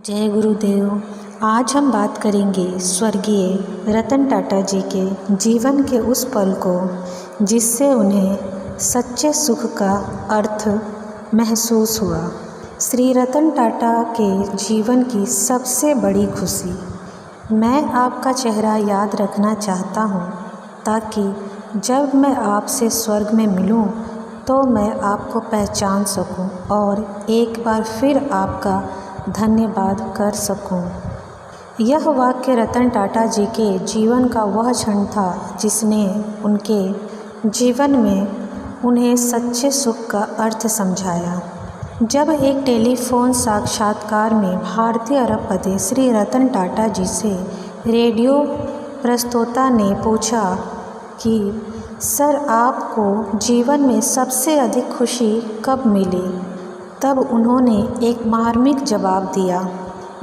जय गुरुदेव। आज हम बात करेंगे स्वर्गीय रतन टाटा जी के जीवन के उस पल को जिससे उन्हें सच्चे सुख का अर्थ महसूस हुआ। श्री रतन टाटा के जीवन की सबसे बड़ी खुशी। मैं आपका चेहरा याद रखना चाहता हूँ ताकि जब मैं आपसे स्वर्ग में मिलूँ तो मैं आपको पहचान सकूँ और एक बार फिर आपका धन्यवाद कर सकूं। यह वाक्य रतन टाटा जी के जीवन का वह क्षण था जिसने उनके जीवन में उन्हें सच्चे सुख का अर्थ समझाया। जब एक टेलीफोन साक्षात्कार में भारतीय अरबपति श्री रतन टाटा जी से रेडियो प्रस्तोता ने पूछा कि सर आपको जीवन में सबसे अधिक खुशी कब मिली, तब उन्होंने एक मार्मिक जवाब दिया,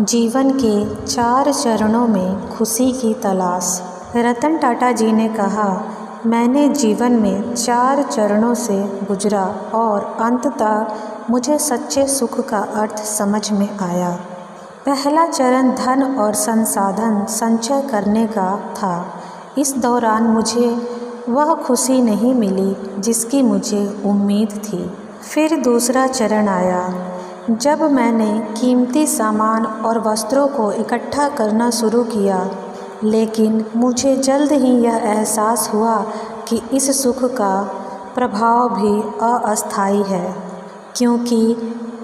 जीवन के 4 चरणों में खुशी की तलाश। रतन टाटा जी ने कहा, मैंने जीवन में 4 चरणों से गुजरा और अंततः मुझे सच्चे सुख का अर्थ समझ में आया। पहला चरण धन और संसाधन संचय करने का था। इस दौरान मुझे वह खुशी नहीं मिली जिसकी मुझे उम्मीद थी। फिर दूसरा चरण आया जब मैंने कीमती सामान और वस्त्रों को इकट्ठा करना शुरू किया, लेकिन मुझे जल्द ही यह एहसास हुआ कि इस सुख का प्रभाव भी अस्थायी है, क्योंकि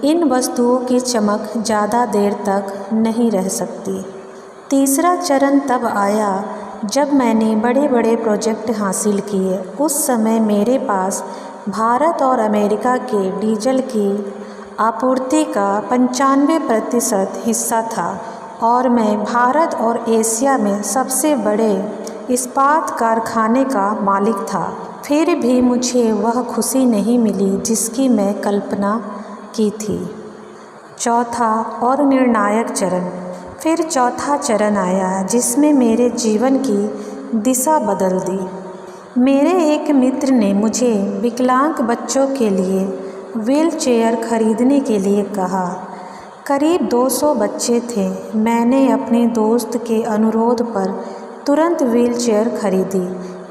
इन वस्तुओं की चमक ज़्यादा देर तक नहीं रह सकती। तीसरा चरण तब आया जब मैंने बड़े बड़े प्रोजेक्ट हासिल किए। उस समय मेरे पास भारत और अमेरिका के डीजल की आपूर्ति का 95% हिस्सा था और मैं भारत और एशिया में सबसे बड़े इस्पात कारखाने का मालिक था। फिर भी मुझे वह खुशी नहीं मिली जिसकी मैं कल्पना की थी। चौथा और निर्णायक चरण। फिर चौथा चरण आया जिसमें मेरे जीवन की दिशा बदल दी। मेरे एक मित्र ने मुझे विकलांग बच्चों के लिए व्हील चेयर खरीदने के लिए कहा। करीब 200 बच्चे थे। मैंने अपने दोस्त के अनुरोध पर तुरंत व्हील चेयर खरीदी,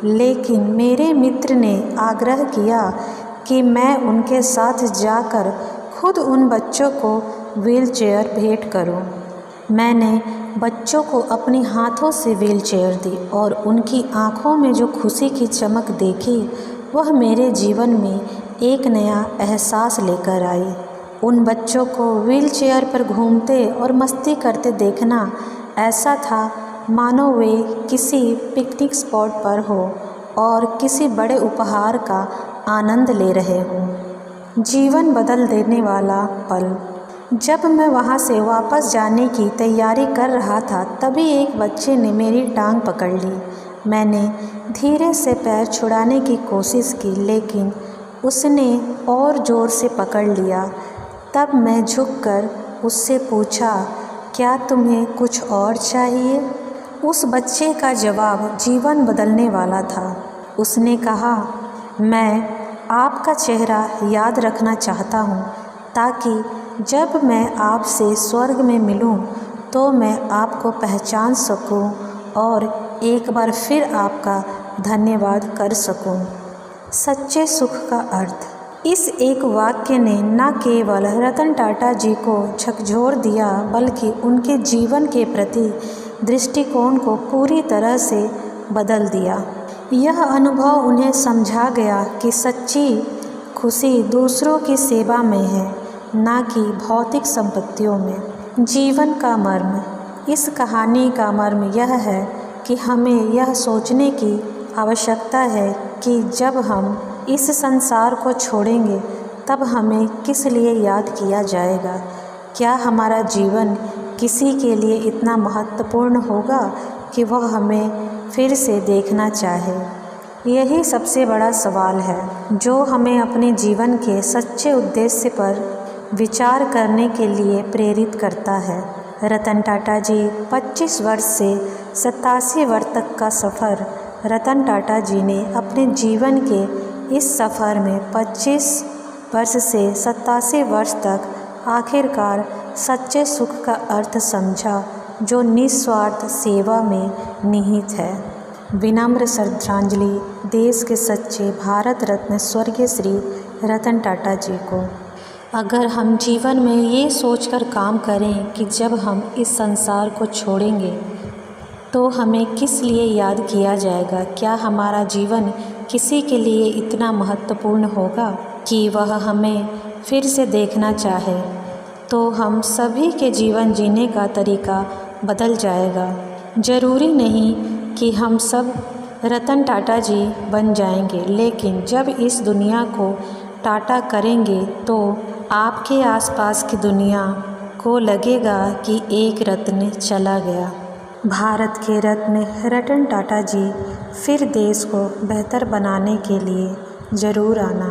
लेकिन मेरे मित्र ने आग्रह किया कि मैं उनके साथ जाकर खुद उन बच्चों को व्हील चेयर भेंट करूं। मैंने बच्चों को अपने हाथों से व्हील चेयर दी और उनकी आंखों में जो खुशी की चमक देखी वह मेरे जीवन में एक नया एहसास लेकर आई। उन बच्चों को व्हील चेयर पर घूमते और मस्ती करते देखना ऐसा था मानो वे किसी पिकनिक स्पॉट पर हो और किसी बड़े उपहार का आनंद ले रहे हों। जीवन बदल देने वाला पल। जब मैं वहाँ से वापस जाने की तैयारी कर रहा था, तभी एक बच्चे ने मेरी टांग पकड़ ली। मैंने धीरे से पैर छुड़ाने की कोशिश की, लेकिन उसने और ज़ोर से पकड़ लिया। तब मैं झुककर उससे पूछा, क्या तुम्हें कुछ और चाहिए? उस बच्चे का जवाब जीवन बदलने वाला था। उसने कहा, मैं आपका चेहरा याद रखना चाहता हूँ ताकि जब मैं आपसे स्वर्ग में मिलूं तो मैं आपको पहचान सकूं और एक बार फिर आपका धन्यवाद कर सकूं। सच्चे सुख का अर्थ। इस एक वाक्य ने न केवल रतन टाटा जी को झकझोर दिया, बल्कि उनके जीवन के प्रति दृष्टिकोण को पूरी तरह से बदल दिया। यह अनुभव उन्हें समझा गया कि सच्ची खुशी दूसरों की सेवा में है, ना कि भौतिक संपत्तियों में। जीवन का मर्म। इस कहानी का मर्म यह है कि हमें यह सोचने की आवश्यकता है कि जब हम इस संसार को छोड़ेंगे तब हमें किस लिए याद किया जाएगा। क्या हमारा जीवन किसी के लिए इतना महत्वपूर्ण होगा कि वह हमें फिर से देखना चाहे? यही सबसे बड़ा सवाल है जो हमें अपने जीवन के सच्चे उद्देश्य पर विचार करने के लिए प्रेरित करता है। रतन टाटा जी 25 वर्ष से 87 वर्ष तक का सफ़र। रतन टाटा जी ने अपने जीवन के इस सफ़र में 25 वर्ष से 87 वर्ष तक आखिरकार सच्चे सुख का अर्थ समझा जो निस्वार्थ सेवा में निहित है। विनम्र श्रद्धांजलि देश के सच्चे भारत रत्न स्वर्गीय श्री रतन टाटा जी को। अगर हम जीवन में ये सोचकर काम करें कि जब हम इस संसार को छोड़ेंगे तो हमें किस लिए याद किया जाएगा, क्या हमारा जीवन किसी के लिए इतना महत्वपूर्ण होगा कि वह हमें फिर से देखना चाहे, तो हम सभी के जीवन जीने का तरीका बदल जाएगा। ज़रूरी नहीं कि हम सब रतन टाटा जी बन जाएंगे, लेकिन जब इस दुनिया को टाटा करेंगे तो आपके आसपास की दुनिया को लगेगा कि एक रत्न चला गया। भारत के रत्न रतन टाटा जी फिर देश को बेहतर बनाने के लिए ज़रूर आना।